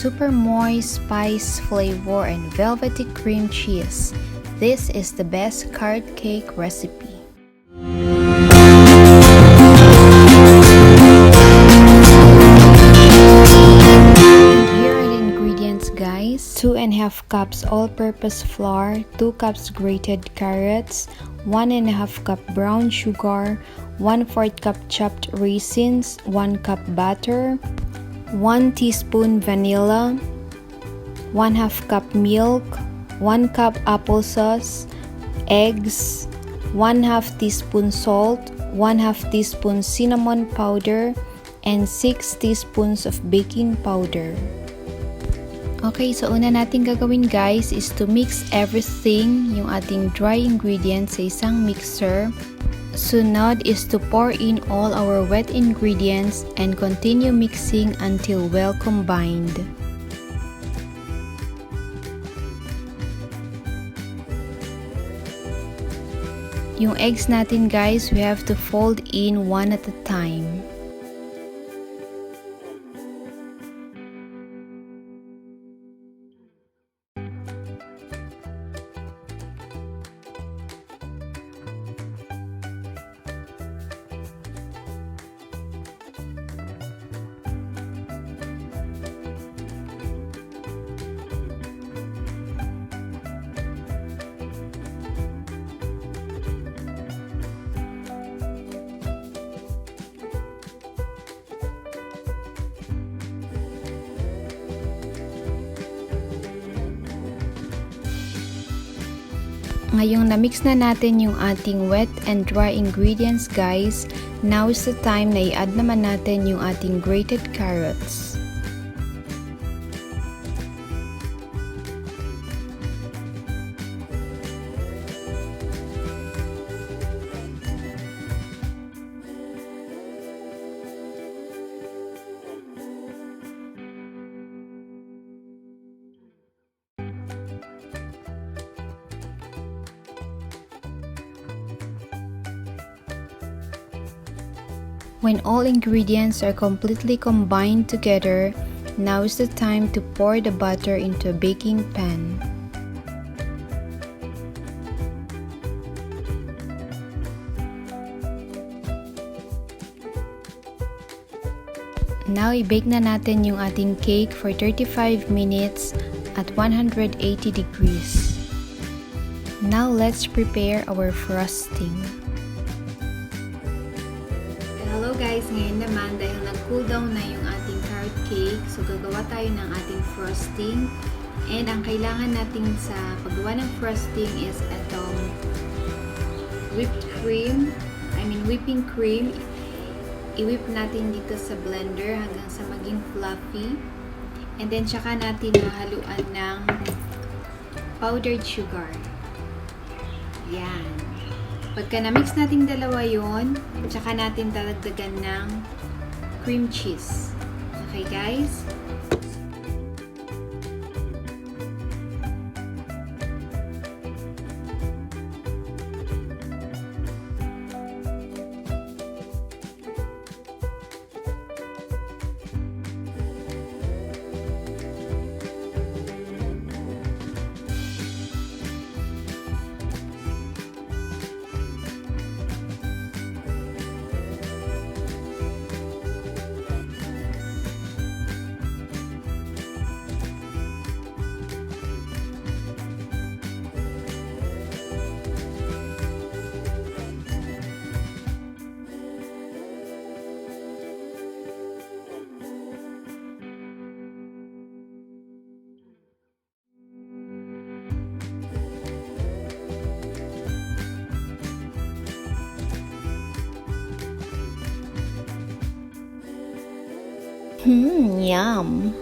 super moist spice flavor and velvety cream cheese. This is the best carrot cake recipe. Here are the ingredients, guys. 2½ cups all-purpose flour, 2 cups grated carrots, 1½ cup brown sugar, 1/4 cup chopped raisins, 1 cup butter, 1 teaspoon vanilla, 1/2 cup milk, 1 cup applesauce, eggs, 1/2 teaspoon salt, 1/2 teaspoon cinnamon powder, and 6 teaspoons of baking powder. Okay, so una natin gagawin, guys, is to mix everything, yung ating dry ingredients sa isang mixer. Sunod is to pour in all our wet ingredients and continue mixing until well combined. Yung eggs natin, guys, we have to fold in one at a time. Ngayong na-mix na natin yung ating wet and dry ingredients, guys, now is the time na i-add naman natin yung ating grated carrots. When all ingredients are completely combined together, now is the time to pour the butter into a baking pan. Now, i-bake na natin yung ating cake for 35 minutes at 180 degrees. Now, let's prepare our frosting. Hello guys, ngayon naman dahil nag-cool down na yung ating carrot cake, so gagawa tayo ng ating frosting. And ang kailangan natin sa paggawa ng frosting is itong whipping cream. I-whip natin dito sa blender hanggang sa maging fluffy. And then tsaka natin haluan ng powdered sugar. Yan. Pagka na-mix natin dalawa yon, tsaka natin dadagdagan ng cream cheese. Okay, guys? Yum!